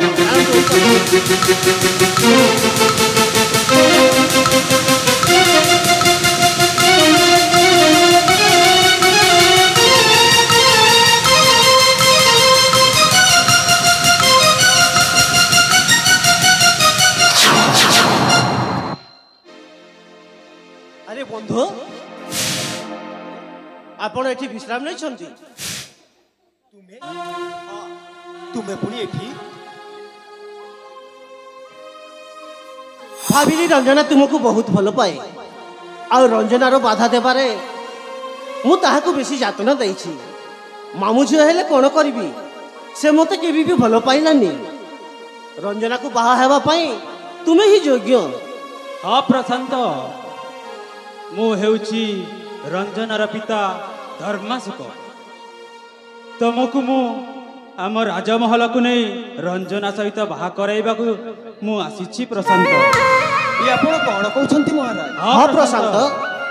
अरे बंधु आपण एठी विश्राम नहीं छंती? तुम्हें पुणी एठी भाविली रंजना तुमको बहुत भल पाए आ रंजनार बाधा देबारे मु ताहाकू बेसी यातना देइछि। मामू झियो हेले कोन करबी से मते केबी भी भल पाइलानी। रंजना को बाहा हेबा पई तुमे ही योग्य। हाँ प्रशांत मु हेउछि रंजनार पिता धर्माशोक। तुमको मु आम राजमहल को नहीं रंजना सहित बाहा कराइबाकू मु आसीछि प्रशांत। ये आपण कौन कहते महाराज? हाँ प्रशांत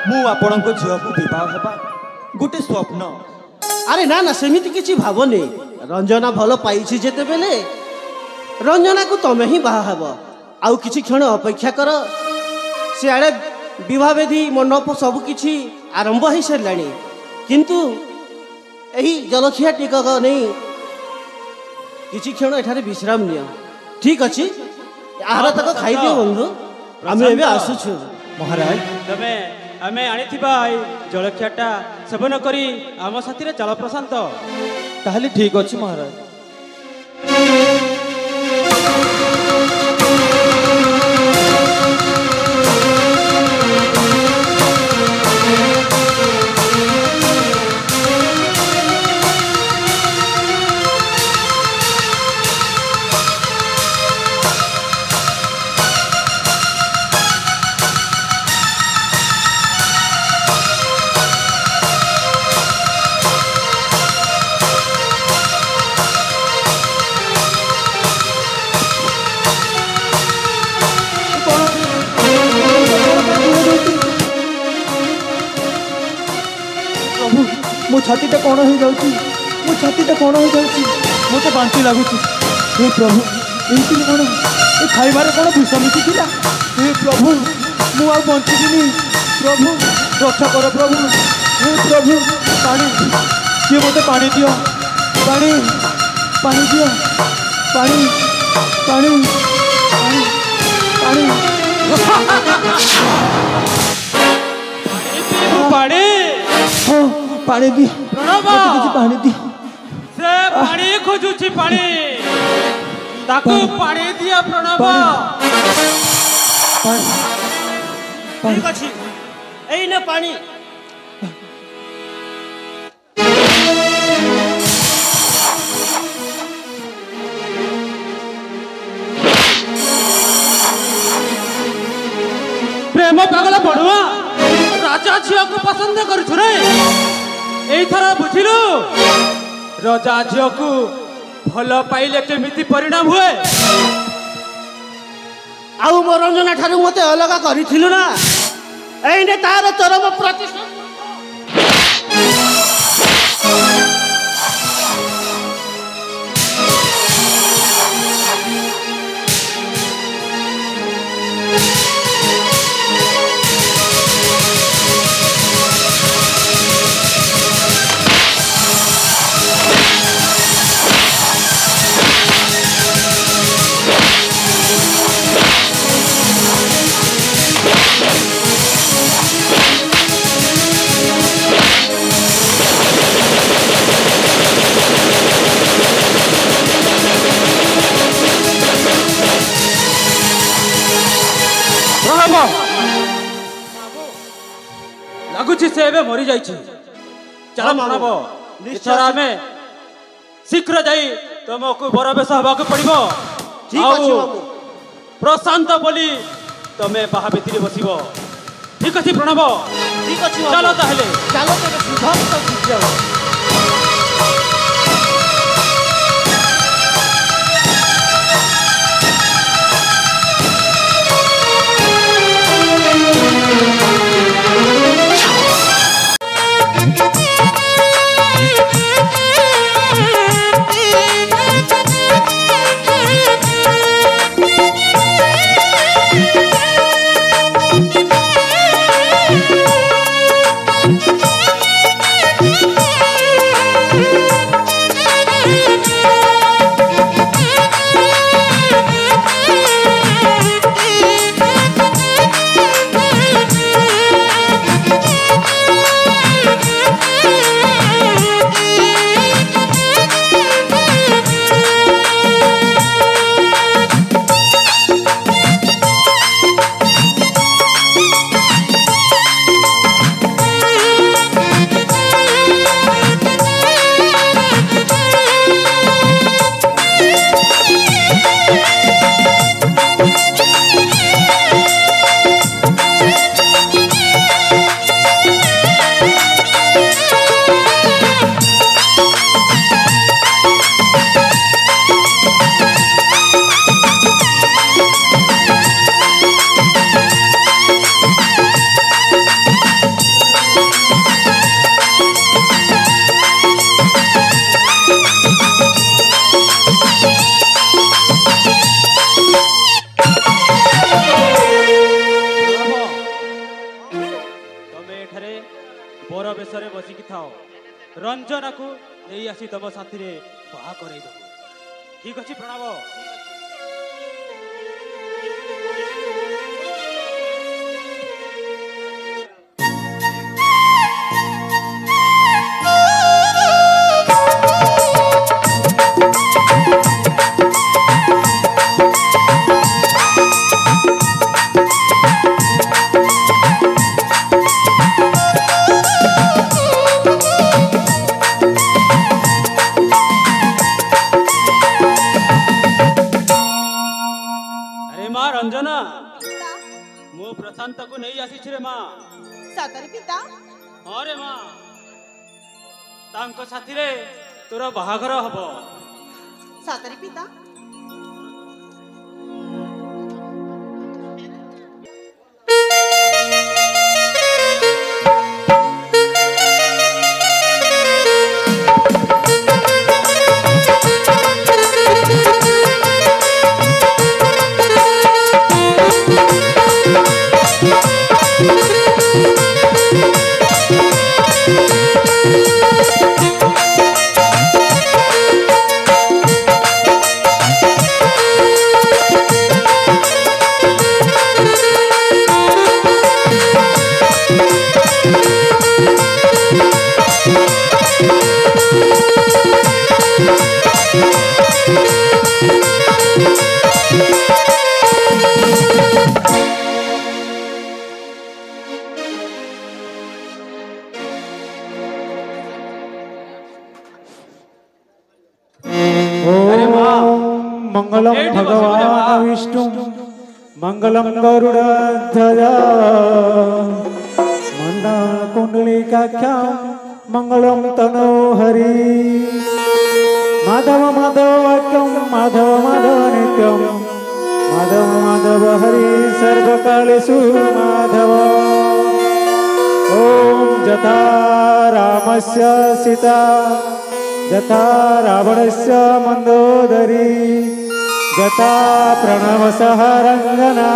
मु आपण को झील को विवाह हेबा गोटे स्वप्न। अरे ना ना सेमिति किछि भावनी। रंजना भल पाइछि जेते बेले रंजना को तमे ही बाहा हेब। आउ किछि क्षण अपेक्षा कर। सियाड़े विवाह वेदी मंडप सब किछि आरंभ हो साराणी किंतु यही जलखिया टिकक नहीं किछि क्षण एठारे विश्राम नियो। ठीक अछि आहार तक खाई दियो बंधु। आमे एबे आसुछु। महाराज तमे आमे आनिथिबा जलखियाटा सेवन करी आम साथी रे चल प्रशांत। ताहले ठीक अछि महाराज। मो छातीटा कौन हो जाउची? मो छातीटा कौन हो जाउची? मते बांती लागुची। हे प्रभु एंती कौन ए खाइबारे कौन विष मिशिथिला? हे प्रभु मु आ बंचिबिनी। प्रभु रक्षा कर प्रभु। हे प्रभु पानी किए मते पानी दियो। पानी पानी दियो। पानी पानी पानी पानी हाँ पानी दियो। प्रणव पानी दियो। से पानी खोजुछि पानी ताकू पानी दिया प्रणव। ठीक अछि एई ने पानी। प्रेम पागल बड़ुआ राजा झियो को पसंद करू रे। एई थरा बुझिलु राजा झियो को भल पाइले केमिति परिणाम हुए। आउ मो रंजना ठारू मते अलग करिथिलु ना एई ने तार चरम प्रतिशोध। लगुची से एबे मरी जाइछि। चल प्रणव इथरा में शीघ्र जाई तुमको बरबेश हवा को पड़िबो। ठीक अछि बाबू। प्रशांत बोली तमे बाहा बेतिरे बसिबो। ठीक अछि प्रणव। ठीक अछि चलो ताहले चलो तेरे सुधा तो जीत जाओ। ବସରେ ବସିକି ଥାଅ ରଞ୍ଜନାକୁ ନେଇ ଆସି ତମ ସାଥିରେ ବାହା କରେଇ ଦେବ। ଠିକ ଅଛି ପ୍ରଣବ? रंजना मो प्रशांत को नहीं आसी रे माँ सतरे पिता। हाँ रे माँ तांको साथी रे तोर बाहाघर हबो। सतरे पिता। मंगलम भगवान विष्णु मंगलम गरुड़ध्वज मंडल कुंडलिकाख्या मंगलम तनो हरि माधव माधव वाक्यम माधव माधव नित्यम माधव माधव हरि सर्वकालेषु माधव। ओम जथा रामस्य सीता जथा रावणस्य मंदोदरी जथा प्रणवसः रंगना।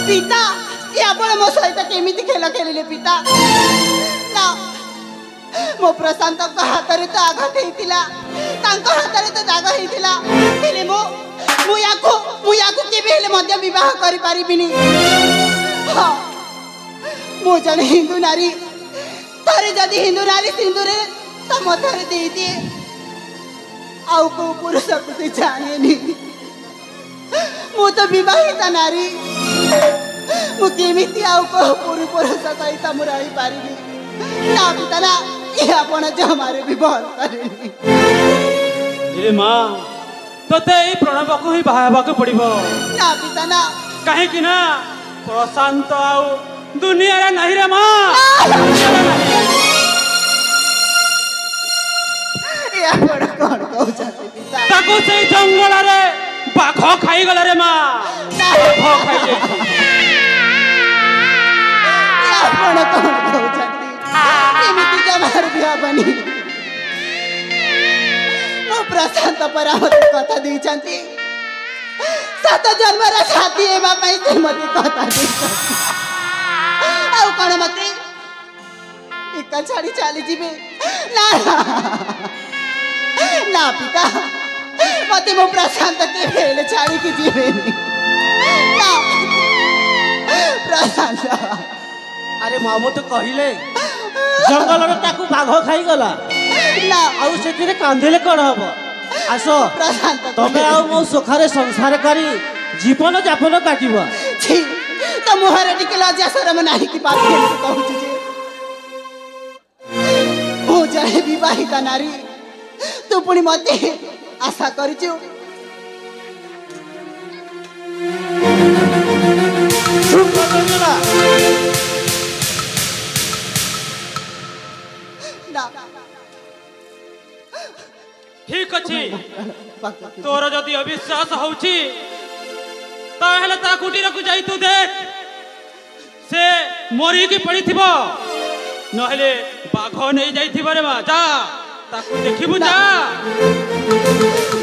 पिता ये आपण मो सहित केमिति खेल खेलिले पिता ना मो प्रशांत को हाथ रे तो आघात हेतिला तांको हाथ रे तो दाग हेतिला हेले मु याको केबे हेले मध्य विवाह करि परिबिनी। हां मो जने हिंदू नारी तारे जदी हिंदू नारी सिंदूरे तो मथरे दे दिए आउ को पुरुष को जानेनी मु तो विवाहिता नारी मु केमिति आउ को पुरुष सहित मु रही पारिबी ना पिता ना ये आपण जो हमारे विवाह करेनी। ए मां तते ए प्रणव को ही बाहाबा को पड़िबो ना पिता ना काहे कि ना प्रशांत आउ दुनिया रे नहीं रे मां ये आपण कोन कहू जाते पिता ताको से जंगल रे बाघ खाई गला रे मां बाघ खाई जाई आपण कोन कहू जाते एमिति जमार बिया बनी मो प्रशांत परामत कथा दी जानती सात जन्म रा साथी एबा पई से मते कथा दी आउ कोन मते एका छाड़ी चली जिबे ना ना पिता मते मो प्रशांत के भेले छाड़ी की जिबे ना प्रशांत अरे मामू तो कहिले जंगल रे ताकू बाघ खाई गला ना आउ से कांदिले कौन हम आस प्रशांत तमे आउ मो सुखारे संसार करी जीवन जापन काटिबा छी तो मुहरे टिके लज्जा शरम नाही कि बात कहू जे हो जड़े विवाहिता नारी तू पुणी मते आशा करिछु ठीक अच्छी तोर जदि अविश्वास होउची ताहले ता कुटीर को जाई तू देख से मरी की पड़ी थिबो नहले बाघ नहीं जाई थिबो रे मां जा ताकू देखिबु जा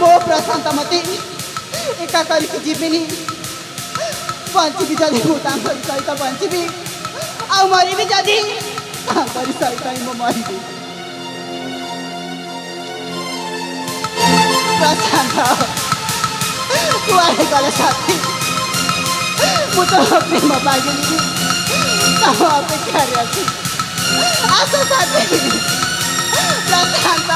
मो प्रशांत मते एका करी के जीविनी पंची भी जदी मु तांकर सहित पंची भी आ मरी भी जदी तांकर सहित मो मरी भी प्रशांत कुआरे गले साथी मु तो प्रेम पागली तम अपेक्षा रे अछि आशा साथी प्रशांत